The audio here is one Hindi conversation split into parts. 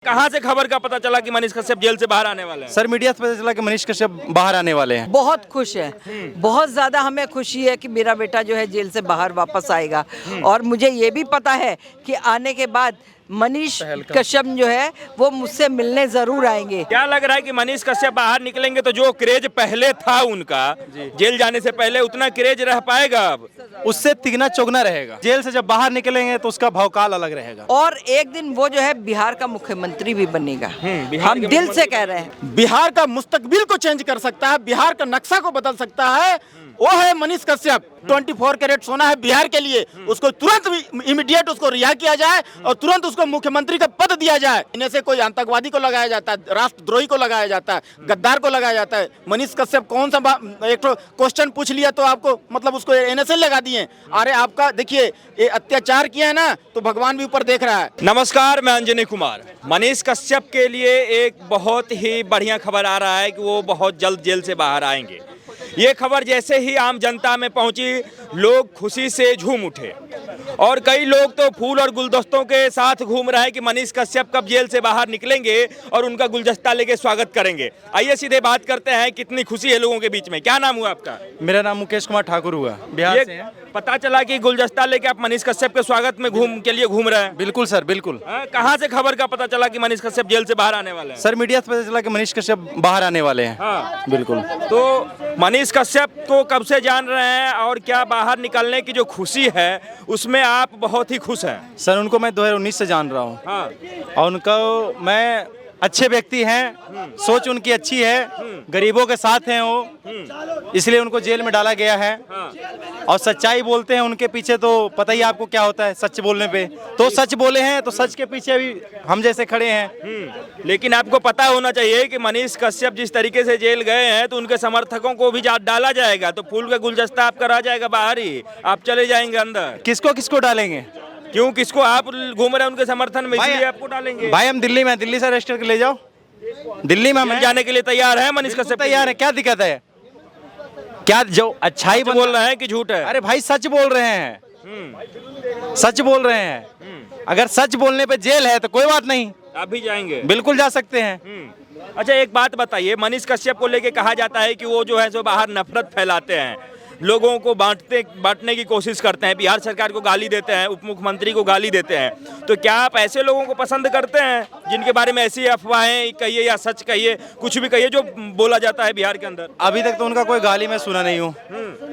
कहाँ से खबर का पता चला कि मनीष कश्यप जेल से बाहर आने वाले हैं? सर मीडिया से पता चला कि मनीष कश्यप बाहर आने वाले हैं। बहुत खुश है, बहुत ज्यादा हमें खुशी है कि मेरा बेटा जो है जेल से बाहर वापस आएगा। और मुझे ये भी पता है कि आने के बाद मनीष कश्यप जो है वो मुझसे मिलने जरूर आएंगे। क्या लग रहा है कि मनीष कश्यप बाहर निकलेंगे तो जो क्रेज पहले था उनका जेल जाने से पहले, उतना क्रेज रह पाएगा अब? उससे तिगना चौगना रहेगा। जेल से जब बाहर निकलेंगे तो उसका भौकाल अलग रहेगा। और एक दिन वो जो है बिहार का मुख्यमंत्री भी बनेगा। हम दिल से कह रहे हैं। बिहार का मुस्तकबिल को चेंज कर सकता है, बिहार का नक्शा को बदल सकता है, वो है मनीष कश्यप। 24 कैरेट सोना है बिहार के लिए। उसको तुरंत इमीडिएट उसको रिहा किया जाए और तुरंत उसको मुख्यमंत्री का पद दिया जाए। इन्हें से कोई आतंकवादी को लगाया जाता है, राष्ट्रद्रोही को लगाया जाता है, गद्दार को लगाया जाता है। मनीष कश्यप कौन सा एक क्वेश्चन पूछ लिया तो आपको मतलब उसको NSA लगा दिए। अरे आपका देखिए ये अत्याचार किया है ना तो भगवान भी ऊपर देख रहा है। नमस्कार, मैं अंजनी कुमार। मनीष कश्यप के लिए एक बहुत ही बढ़िया खबर आ रहा है कि वो बहुत जल्द जेल से बाहर आएंगे। ये खबर जैसे ही आम जनता में पहुंची, लोग खुशी से झूम उठे और कई लोग तो फूल और गुलदस्तों के साथ घूम रहे हैं कि मनीष कश्यप कब जेल से बाहर निकलेंगे और उनका गुलदस्ता लेके स्वागत करेंगे। आइए सीधे बात करते हैं, कितनी खुशी है लोगों के बीच में। क्या नाम हुआ आपका? मेरा नाम मुकेश कुमार ठाकुर हुआ, बिहार से हैं। पता चला कि गुलदस्ता लेके आप मनीष कश्यप के स्वागत में घूम रहे हैं। बिल्कुल सर, बिल्कुल। कहाँ से खबर का पता चला कि मनीष कश्यप जेल से बाहर आने वाले हैं? सर मीडिया से पता चला कि मनीष कश्यप बाहर आने वाले हैं। हाँ, बिल्कुल। तो मनीष कश्यप को कब से जान रहे हैं और क्या बाहर निकलने की जो खुशी है उसमें आप बहुत ही खुश हैं? सर उनको मैं 2019 से जान रहा हूँ। हाँ। और उनको मैं अच्छे व्यक्ति हैं, सोच उनकी अच्छी है, गरीबों के साथ हैं वो, इसलिए उनको जेल में डाला गया है। और सच्चाई बोलते हैं उनके पीछे, तो पता ही आपको क्या होता है सच बोलने पे। तो सच बोले हैं तो सच के पीछे भी हम जैसे खड़े हैं। लेकिन आपको पता होना चाहिए कि मनीष कश्यप जिस तरीके से जेल गए हैं तो उनके समर्थकों को भी डाला जाएगा, तो फूल का गुलदस्ता आपका रह जाएगा बाहर ही, आप चले जाएंगे अंदर। किसको किसको डालेंगे? क्यों, किसको? आप घूम रहे हैं उनके समर्थन में, इसलिए आपको डालेंगे। भाई हम दिल्ली में, दिल्ली से अरेस्ट करके ले जाओ। दिल्ली में हम जाने के लिए तैयार है मनीष कश्यप? तैयार है, क्या दिक्कत है? क्या जो अच्छाई बोल रहे हैं कि झूठ है? अरे भाई सच बोल रहे हैं, सच बोल रहे हैं। अगर सच बोलने पे जेल है तो कोई बात नहीं, आप भी जाएंगे? बिल्कुल जा सकते हैं। अच्छा, एक बात बताइए, मनीष कश्यप को लेके कहा जाता है कि वो जो है सो बाहर नफरत फैलाते हैं, लोगों को बांटने की कोशिश करते हैं, बिहार सरकार को गाली देते हैं, उप मुख्यमंत्री को गाली देते हैं। तो क्या आप ऐसे लोगों को पसंद करते हैं जिनके बारे में ऐसी अफवाहें कहिए या सच कहिए, कुछ भी कहिए, जो बोला जाता है बिहार के अंदर? अभी तक तो उनका कोई गाली मैं सुना नहीं हूँ।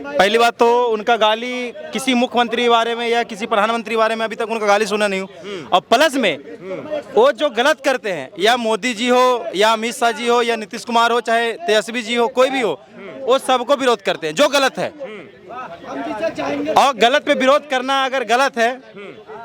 पहली बात तो उनका गाली किसी मुख्यमंत्री के बारे में या किसी प्रधानमंत्री के बारे में अभी तक उनका गाली सुना नहीं हूँ। और प्लस में वो जो गलत करते हैं, या मोदी जी हो या अमित शाह जी हो या नीतीश कुमार हो चाहे तेजस्वी जी हो, कोई भी हो, वो सबको विरोध करते हैं जो गलत है। और गलत पे विरोध करना अगर गलत है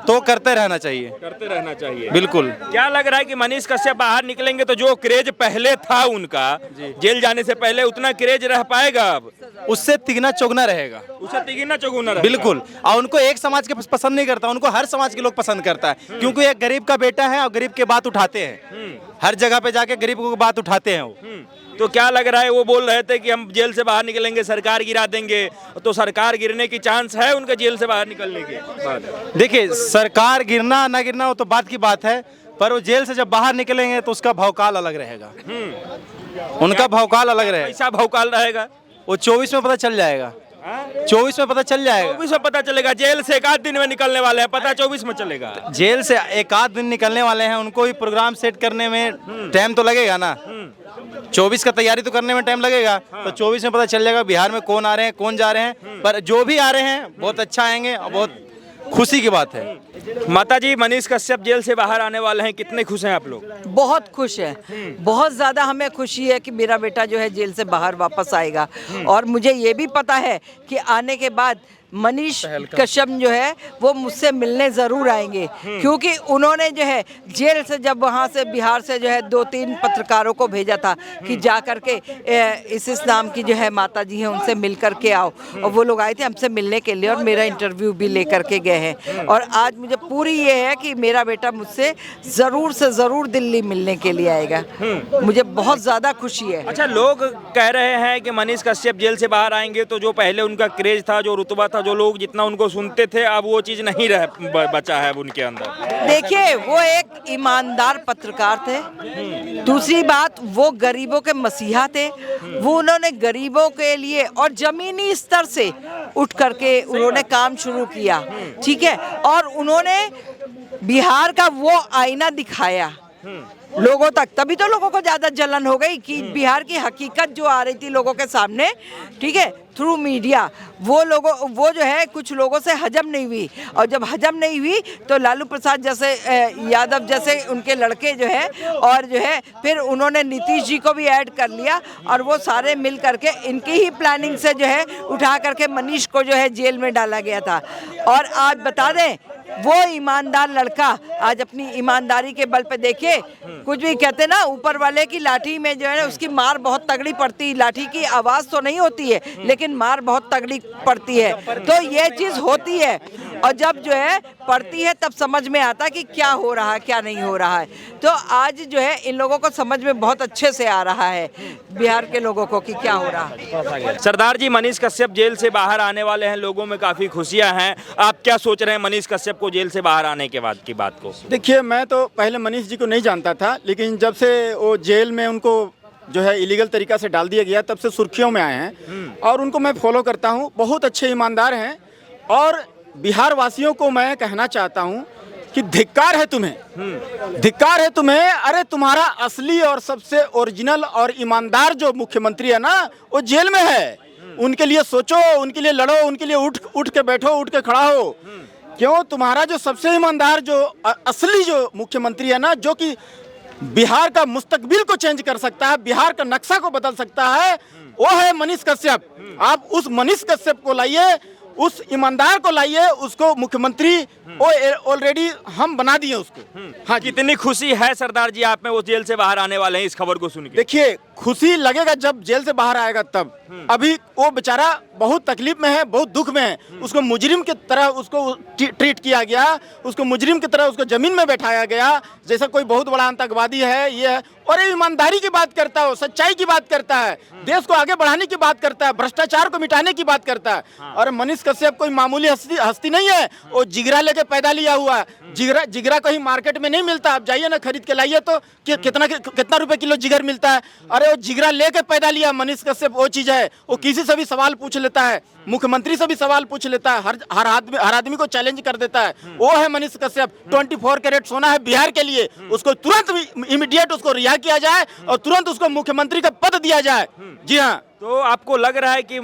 तो करते रहना चाहिए, करते रहना चाहिए। बिल्कुल। क्या लग रहा है कि मनीष कश्यप बाहर निकलेंगे तो जो क्रेज पहले था उनका जेल जाने से पहले, उतना क्रेज रह पाएगा अब? उससे तिगना चौगना रहेगा। उससे तिगना चौगुना रहेगा। बिल्कुल। और उनको एक समाज के पसंद नहीं करता, उनको हर समाज के लोग पसंद करता है, क्योंकि एक गरीब का बेटा है और गरीब के बात उठाते हैं। हर जगह पे जाके गरीब की बात उठाते हैं वो। तो क्या लग रहा है, वो बोल रहे थे कि हम जेल से बाहर निकलेंगे सरकार गिरा देंगे, तो सरकार गिरने की चांस है उनके जेल से बाहर निकलने के बाद? देखिए सरकार गिरना ना गिरना वो तो बात की बात है, पर वो जेल से जब बाहर निकलेंगे तो उसका भौकाल अलग रहेगा। उनका भौकाल अलग रहेगा। कैसा भौकाल रहेगा? वो 24 में पता चल जाएगा। 24 में पता चल जाएगा। 24 में पता चलेगा? जेल से एक आध दिन में निकलने वाले हैं, पता 24 में चलेगा? जेल से एक आध दिन निकलने वाले हैं, उनको ही प्रोग्राम सेट करने में टाइम तो लगेगा ना। 24 का तैयारी तो करने में टाइम लगेगा। तो 24 में पता चल जाएगा बिहार में कौन आ रहे हैं, कौन जा रहे हैं। पर जो भी आ रहे हैं बहुत अच्छा आएंगे और बहुत खुशी की बात है। माता जी, मनीष कश्यप जेल से बाहर आने वाले हैं, कितने खुश हैं आप लोग? बहुत खुश है, बहुत ज्यादा हमें खुशी है कि मेरा बेटा जो है जेल से बाहर वापस आएगा। और मुझे ये भी पता है कि आने के बाद मनीष कश्यप जो है वो मुझसे मिलने ज़रूर आएंगे, क्योंकि उन्होंने जो है जेल से जब वहाँ से बिहार से जो है 2-3 पत्रकारों को भेजा था कि जा कर के इस नाम की जो है माता जी हैं उनसे मिल कर के आओ, और वो लोग आए थे हमसे मिलने के लिए और मेरा इंटरव्यू भी ले कर के गए हैं। और आज मुझे पूरी ये है कि मेरा बेटा मुझसे ज़रूर से ज़रूर दिल्ली मिलने के लिए आएगा। मुझे बहुत ज़्यादा खुशी है। अच्छा, लोग कह रहे हैं कि मनीष कश्यप जेल से बाहर आएंगे तो जो पहले उनका क्रेज था, जो रुतबा था, जो लोग जितना उनको सुनते थे अब वो चीज़ नहीं बचा है उनके अंदर। देखिए, वो एक ईमानदार पत्रकार थे। दूसरी बात, वो गरीबों के मसीहा थे। वो उन्होंने गरीबों के लिए और जमीनी स्तर से उठ करके उन्होंने काम शुरू किया, ठीक है। और उन्होंने बिहार का वो आईना दिखाया लोगों तक, तभी तो लोगों को ज्यादा जलन हो गई कि बिहार की हकीकत जो आ रही थी लोगों के सामने, ठीक है, थ्रू मीडिया, वो जो है कुछ लोगों से हजम नहीं हुई। और जब हजम नहीं हुई तो लालू प्रसाद जैसे यादव जैसे उनके लड़के जो है और जो है फिर उन्होंने नीतीश जी को भी ऐड कर लिया और वो सारे मिल करके इनकी ही प्लानिंग से जो है उठा करके मनीष को जो है जेल में डाला गया था। और आज बता दें, वो ईमानदार लड़का आज अपनी ईमानदारी के बल पे देखिए, कुछ भी कहते ना, ऊपर वाले की लाठी में जो है ना उसकी मार बहुत तगड़ी पड़ती है। लाठी की आवाज तो नहीं होती है लेकिन मार बहुत तगड़ी पड़ती है, तो ये चीज होती है। और जब जो है पड़ती है तब समझ में आता है कि क्या हो रहा है क्या नहीं हो रहा है। तो आज जो है इन लोगों को समझ में बहुत अच्छे से आ रहा है बिहार के लोगों को कि क्या हो रहा है। सरदार जी, मनीष कश्यप जेल से बाहर आने वाले हैं, लोगों में काफ़ी खुशियां हैं। आप क्या सोच रहे हैं मनीष कश्यप को जेल से बाहर आने के बाद की बात को? देखिए, मैं तो पहले मनीष जी को नहीं जानता था, लेकिन जब से वो जेल में उनको जो है इलीगल तरीका से डाल दिया गया तब से सुर्खियों में आए हैं और उनको मैं फॉलो करता हूँ। बहुत अच्छे ईमानदार हैं और बिहार वासियों को मैं कहना चाहता हूँ कि धिक्कार है तुम्हें, धिक्कार है तुम्हें। अरे तुम्हारा असली और सबसे ओरिजिनल और ईमानदार जो मुख्यमंत्री है ना, वो जेल में है। उनके लिए सोचो, उनके लिए लड़ो, उनके लिए उठ के बैठो, उठ के खड़ा हो। क्यों? तुम्हारा जो सबसे ईमानदार जो असली जो मुख्यमंत्री है ना, जो कि बिहार का मुस्तकबिल को चेंज कर सकता है, बिहार का नक्शा को बदल सकता है, वो है मनीष कश्यप। आप उस मनीष कश्यप को लाइए, उस ईमानदार को लाइए, उसको मुख्यमंत्री ऑलरेडी हम बना दिए उसको। हाँ, कितनी खुशी है सरदार जी आप में, वो जेल से बाहर आने वाले हैं इस खबर को सुन के? देखिए, खुशी लगेगा जब जेल से बाहर आएगा तब। अभी वो बेचारा बहुत तकलीफ में है, बहुत दुख में है। उसको मुजरिम की तरह उसको ट्रीट किया गया, उसको मुजरिम की तरह उसको जमीन में बैठाया गया जैसा कोई बहुत बड़ा आतंकवादी है ये है। और ये ईमानदारी की बात करता है, सच्चाई की बात करता है, देश को आगे बढ़ाने की बात करता है, भ्रष्टाचार को मिटाने की बात करता है। और मनीष कश्यप कोई मामूली हस्ती नहीं है, वो जिगरा लेके पैदा लिया हुआ है। जिगरा कहीं मार्केट में नहीं मिलता, आप जाइए ना खरीद के लाइए तो कितना रुपए किलो जिगर मिलता है। अरे वो जिगरा लेके पैदा लिया मनीष कश्यप, वो चीज है। वो किसी से भी सवाल पूछ लेता है, मुख्यमंत्री से भी सवाल पूछ लेता है, हर आदमी को चैलेंज कर देता है। वो है मनीष कश्यप। 24 कैरेट सोना है बिहार के लिए, उसको तुरंत इमीडिएट उसको रिहा किया जाए और तुरंत उसको मुख्यमंत्री का पद दिया जाए। जी हाँ। तो आपको लग रहा है कि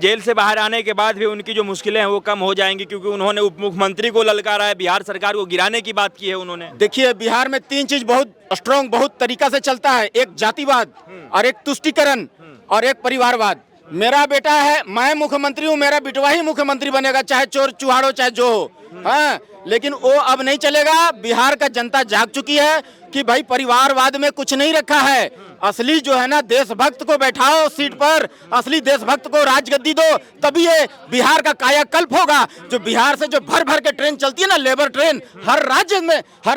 जेल से बाहर आने के बाद भी उनकी जो मुश्किलें हैं वो कम हो जाएंगी, क्योंकि उन्होंने उप मुख्यमंत्री को ललकारा है, बिहार सरकार को गिराने की बात की है उन्होंने? देखिए, बिहार में 3 चीज बहुत स्ट्रॉन्ग, बहुत तरीका से चलता है। एक जातिवाद और एक तुष्टीकरण और एक परिवारवाद। मेरा बेटा है, मैं मुख्यमंत्री हूँ, मेरा बेटवा ही मुख्यमंत्री बनेगा, चाहे चोर चुहाड़ो चाहे जो हो। हाँ, लेकिन वो अब नहीं चलेगा। बिहार का जनता जाग चुकी है कि भाई परिवारवाद में कुछ नहीं रखा है। असली जो है ना देशभक्त को बैठाओ सीट पर, असली देशभक्त को राजगद्दी दो, तभी ये बिहार का कायाकल्प होगा। जो बिहार से जो भर भर के ट्रेन चलती है ना, लेबर ट्रेन, हर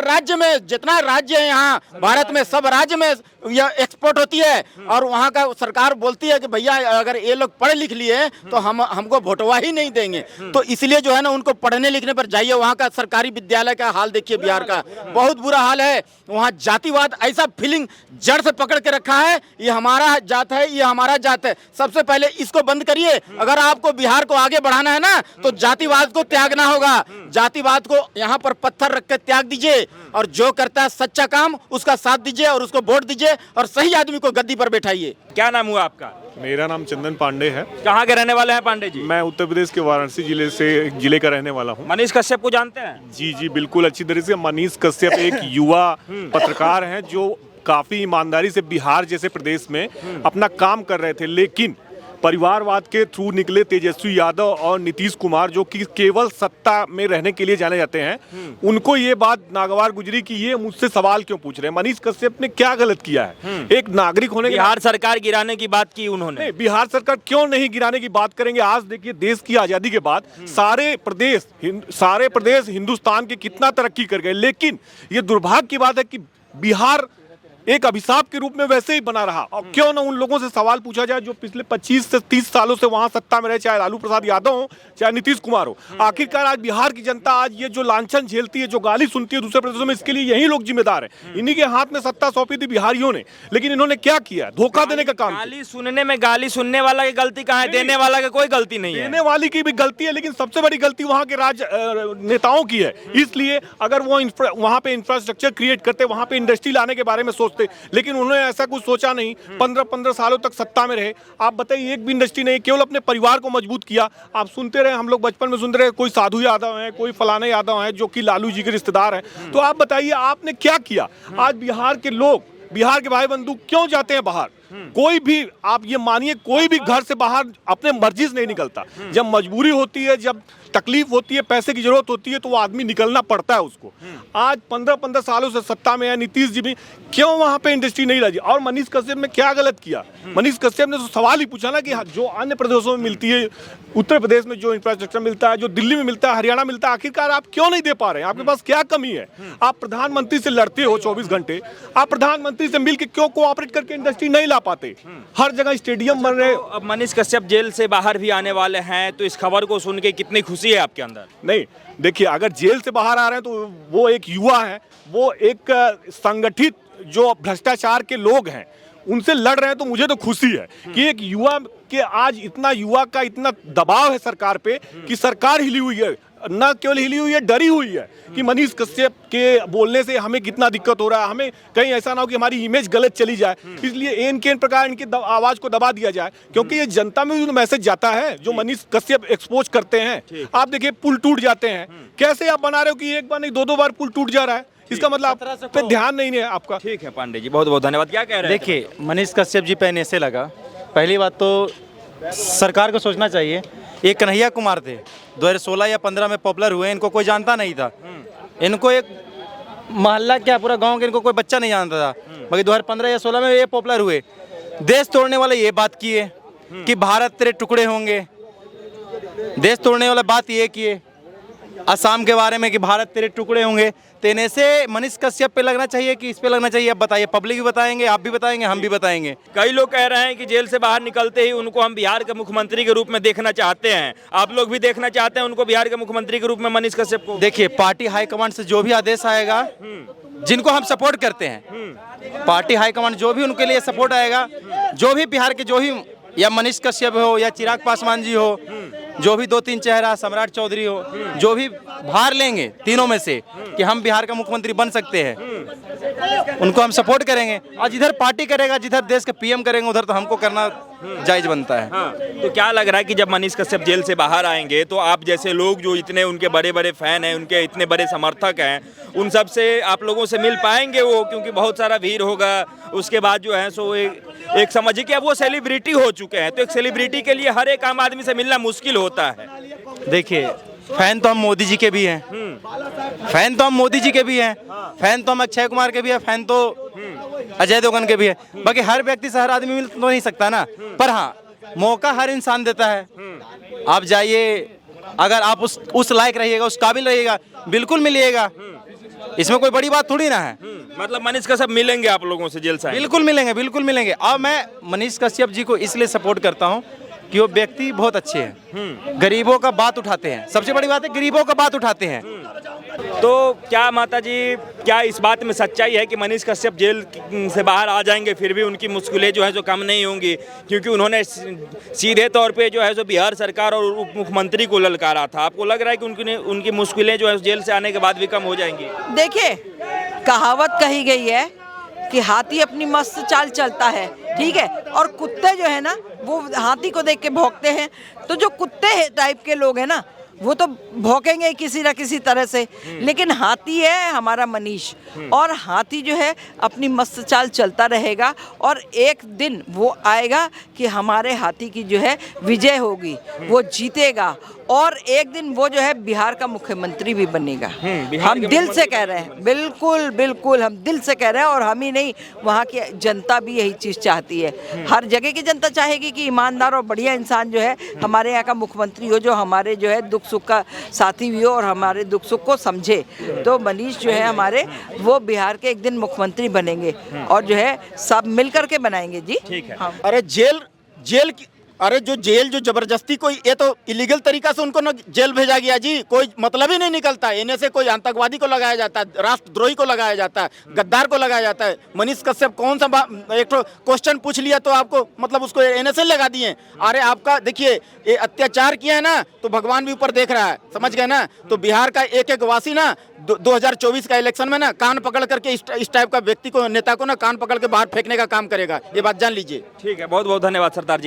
राज्य में जितना राज्य है यहाँ भारत में, सब राज्य में यह एक्सपोर्ट होती है। और वहाँ का सरकार बोलती है कि भैया अगर ये लोग पढ़ लिख लिए तो हमको वोटवा ही नहीं देंगे। तो इसलिए जो है ना उनको पढ़ने लिखने पर जाइए। वहाँ का सरकारी विद्यालय का हाल देखिए, बिहार का बहुत बुरा हाल है। वहाँ जातिवाद ऐसा फीलिंग जड़ से पकड़ के रखा है, ये हमारा जात है, ये हमारा जात है। सबसे पहले इसको बंद करिए। अगर आपको बिहार को आगे बढ़ाना है ना तो जातिवाद को त्यागना होगा। जातिवाद को यहाँ पर पत्थर रख के त्याग दीजिए और जो करता है सच्चा काम उसका साथ दीजिए और उसको वोट दीजिए और सही आदमी को गद्दी पर बैठाइए। क्या नाम हुआ आपका? मेरा नाम चंदन पांडे है। कहाँ के रहने वाले हैं पांडे जी? मैं उत्तर प्रदेश के वाराणसी जिले का रहने वाला हूँ। मनीष कश्यप को जानते हैं? जी जी बिल्कुल अच्छी तरह से। मनीष कश्यप एक युवा पत्रकार हैं जो काफी ईमानदारी से बिहार जैसे प्रदेश में अपना काम कर रहे थे, लेकिन परिवारवाद के थ्रू निकले तेजस्वी यादव और नीतीश कुमार जो कि केवल सत्ता में रहने के लिए जाने जाते हैं, उनको ये बात नागवार गुजरी कि ये मुझसे सवाल क्यों पूछ रहे हैं, मनीष कश्यप ने क्या गलत किया है। एक नागरिक होने के बिहार सरकार गिराने की बात की उन्होंने। बिहार सरकार क्यों नहीं गिराने की बात करेंगे। आज देखिए देश की आजादी के बाद सारे प्रदेश हिंदुस्तान के कितना तरक्की कर गए, लेकिन ये दुर्भाग्य की बात है कि बिहार एक अभिशाप के रूप में वैसे ही बना रहा। और क्यों ना उन लोगों से सवाल पूछा जाए जो पिछले 25 से 30 सालों से वहां सत्ता में रहे, चाहे लालू प्रसाद यादव हो चाहे नीतीश कुमार हो। आखिरकार आज बिहार की जनता आज ये जो लांछन झेलती है, जो गाली सुनती है दूसरे प्रदेशों में, इसके लिए यही लोग जिम्मेदार हैं। इन्हीं के हाथ में सत्ता सौंपी थी बिहारियों ने, लेकिन इन्होंने क्या किया? धोखा देने का काम। गाली सुनने में गाली सुनने वाला की गलती कहाँ है? देने वाला की कोई गलती नहीं है। देने वाली की भी गलती है, लेकिन सबसे बड़ी गलती वहां के नेताओं की है। इसलिए अगर वो वहां पे इंफ्रास्ट्रक्चर क्रिएट करते, वहां पे इंडस्ट्री लाने के बारे में सोचते, लेकिन उन्होंने ऐसा कुछ सोचा नहीं। 15-15 सालों तक सत्ता में रहे, आप बताइए एक भी इंडस्ट्री नहीं, केवल अपने परिवार को मजबूत किया। आप सुनते रहे, हम लोग बचपन में सुनते रहे, कोई साधु यादव है, कोई फलाने यादव है जो कि लालू जी के रिश्तेदार हैं। तो आप बताइए आपने क्या किया? आज बिहार के लोग, बिहार के भाई बंधु क्यों जाते हैं बाहर? कोई भी, आप ये मानिए, कोई भी घर से बाहर अपने मर्जी से नहीं निकलता। जब मजबूरी होती है, जब तकलीफ होती है, पैसे की जरूरत होती है, तो वो आदमी निकलना पड़ता है उसको। आज 15-15 सालों से सत्ता में है नीतीश जी भी, क्यों वहां पे इंडस्ट्री नहीं लगी? और मनीष कश्यप ने क्या गलत किया? मनीष कश्यप ने तो सवाल ही पूछा ना कि जो अन्य प्रदेशों में मिलती है, उत्तर प्रदेश में जो इंफ्रास्ट्रक्चर मिलता है, जो दिल्ली में मिलता है, हरियाणा मिलता है, आखिरकार आप क्यों नहीं दे पा रहे हैं? आपके पास क्या कमी है? आप प्रधानमंत्री से लड़ते हो 24 घंटे, आप प्रधानमंत्री से मिलकर क्यों कोऑपरेट करके इंडस्ट्री नहीं ला पाते? हर जगह स्टेडियम बन रहे। अब मनीष कश्यप जेल से बाहर भी आने वाले हैं, तो इस खबर को सुन के कितनी खुशी है आपके अंदर? नहीं, देखिए, अगर जेल से बाहर आ रहे हैं तो वो एक युवा है, वो एक संगठित जो भ्रष्टाचार के लोग हैं उनसे लड़ रहे हैं, तो मुझे तो खुशी है कि एक युवा के आज इतना युवा का इतना दबाव है सरकार पे कि सरकार हिली हुई है। न केवल हिली हुई है, डरी हुई है कि मनीष कश्यप के बोलने से हमें कितना दिक्कत हो रहा है, हमें कहीं ऐसा ना हो कि हमारी इमेज गलत चली जाए। इसलिए एन केन प्रकार इनकी आवाज को दबा दिया जाए, क्योंकि ये जनता में भी मैसेज जाता है जो मनीष कश्यप एक्सपोज करते हैं। आप देखिए, पुल टूट जाते हैं, कैसे आप बना रहे हो कि एक बार नहीं 2-2 बार पुल टूट जा रहा है? इसका मतलब आप पे ध्यान नहीं है आपका। ठीक है पांडे जी, बहुत बहुत धन्यवाद। क्या कह रहे हैं? देखिए, मनीष कश्यप जी पे ऐसे लगा, पहली बात तो सरकार को सोचना चाहिए। ये कन्हैया कुमार थे, 2016 या 15 में पॉपुलर हुए, इनको कोई जानता नहीं था। इनको एक मोहल्ला क्या पूरा गांव के इनको कोई बच्चा नहीं जानता था, मगर 2015 या 16 में ये पॉपुलर हुए। देश तोड़ने वाले ये बात किए कि भारत तेरे टुकड़े होंगे, देश तोड़ने वाला बात ये किए असम के बारे में कि भारत तेरे टुकड़े होंगे। तेने से मनीष कश्यप पे लगना चाहिए कि इस पे लगना चाहिए? अब बताइए, पब्लिक भी बताएंगे, आप भी बताएंगे, हम भी बताएंगे। कई लोग कह रहे हैं कि जेल से बाहर निकलते ही उनको हम बिहार के मुख्यमंत्री के रूप में देखना चाहते हैं। आप लोग भी देखना चाहते हैं उनको बिहार के मुख्यमंत्री के रूप में, मनीष कश्यप को? देखिए, पार्टी हाईकमांड से जो भी आदेश आएगा, जिनको हम सपोर्ट करते हैं, पार्टी हाईकमांड जो भी उनके लिए सपोर्ट आएगा, जो भी बिहार के, जो भी, या मनीष कश्यप हो या चिराग पासवान जी हो, जो भी 2-3 चेहरा, सम्राट चौधरी हो, जो भी भार लेंगे तीनों में से कि हम बिहार का मुख्यमंत्री बन सकते हैं, उनको हम सपोर्ट करेंगे। और जिधर पार्टी करेगा, जिधर देश के पीएम करेंगे, उधर तो हमको करना जायज बनता है। हाँ, तो क्या लग रहा है कि जब मनीष कश्यप जेल से बाहर आएंगे तो आप जैसे लोग जो इतने उनके बड़े बड़े फैन हैं, उनके इतने बड़े समर्थक हैं, उन सब से आप लोगों से मिल पाएंगे वो? क्योंकि बहुत सारा भीड़ होगा, उसके बाद जो है सो एक समझिए कि अब वो सेलिब्रिटी हो चुके हैं, तो एक सेलिब्रिटी के लिए हर एक आम आदमी से मिलना मुश्किल होता है। देखिए, फैन तो हम मोदी जी के भी हैं, फैन तो हम मोदी जी के भी हैं, फैन तो हम अक्षय कुमार के भी हैं, फैन तो अजय देवगन के भी है। बाकी हर व्यक्ति से हर आदमी मिल तो नहीं सकता ना, पर हाँ, मौका हर इंसान देता है। आप जाइए, अगर आप उस लायक रहिएगा, उस काबिल रहिएगा, बिल्कुल मिलिएगा। इसमें कोई बड़ी बात थोड़ी ना है। मतलब मनीष कश्यप मिलेंगे आप लोगों से जेल से? बिल्कुल मिलेंगे, बिल्कुल मिलेंगे। और मैं मनीष कश्यप जी को इसलिए सपोर्ट करता हूँ कि वो व्यक्ति बहुत अच्छे हैं, गरीबों का बात उठाते हैं। सबसे बड़ी बात है, गरीबों का बात उठाते हैं। तो क्या माता जी, क्या इस बात में सच्चाई है कि मनीष कश्यप जेल से बाहर आ जाएंगे फिर भी उनकी मुश्किलें जो है जो कम नहीं होंगी? क्योंकि उन्होंने सीधे तौर पे जो है जो बिहार सरकार और उप मुख्यमंत्री को ललकारा था। आपको लग रहा है कि उनकी मुश्किलें जो है जेल से आने के बाद भी कम हो जाएंगी? देखिए, कहावत कही गई है कि हाथी अपनी मस्त चाल चलता है, ठीक है, और कुत्ते जो है ना वो हाथी को देख के भौंकते हैं। तो जो कुत्ते टाइप के लोग हैं ना, वो तो भौंकेंगे किसी न किसी तरह से, लेकिन हाथी है हमारा मनीष, और हाथी जो है अपनी मस्त चाल चलता रहेगा, और एक दिन वो आएगा कि हमारे हाथी की जो है विजय होगी, वो जीतेगा, और एक दिन वो जो है बिहार का मुख्यमंत्री भी बनेगा। बिहार हम के दिल से कह रहे हैं, बिल्कुल बिल्कुल हम दिल से कह रहे हैं। और हम ही नहीं, वहाँ की जनता भी यही चीज़ चाहती है। हर जगह की जनता चाहेगी कि ईमानदार और बढ़िया इंसान जो है हमारे यहाँ का मुख्यमंत्री हो, जो हमारे जो है दुख सुख का साथी भी हो और हमारे दुख सुख को समझे। तो मनीष जो है हमारे, वो बिहार के एक दिन मुख्यमंत्री बनेंगे और जो है सब मिल करके बनाएंगे जी। ठीक है। हाँ। अरे जेल की, अरे जो जबरदस्ती कोई, ये तो इलीगल तरीका से उनको ना जेल भेजा गया जी। कोई मतलब ही नहीं निकलता। इन्हें से कोई आतंकवादी को लगाया जाता है, राष्ट्रद्रोही को लगाया जाता है, गद्दार को लगाया जाता है। मनीष कश्यप कौन सा एक तो क्वेश्चन पूछ लिया तो आपको मतलब उसको एनएसए लगा दिए। अरे आपका देखिए, ये अत्याचार किया है ना, तो भगवान भी ऊपर देख रहा है, समझ गए ना। तो बिहार का एक एक वासी ना 2024 का इलेक्शन में ना कान पकड़ करके इस टाइप का व्यक्ति को, नेता को ना कान पकड़ के बाहर फेंकने का काम करेगा। ये बात जान लीजिए। ठीक है, बहुत बहुत धन्यवाद सरदार जी।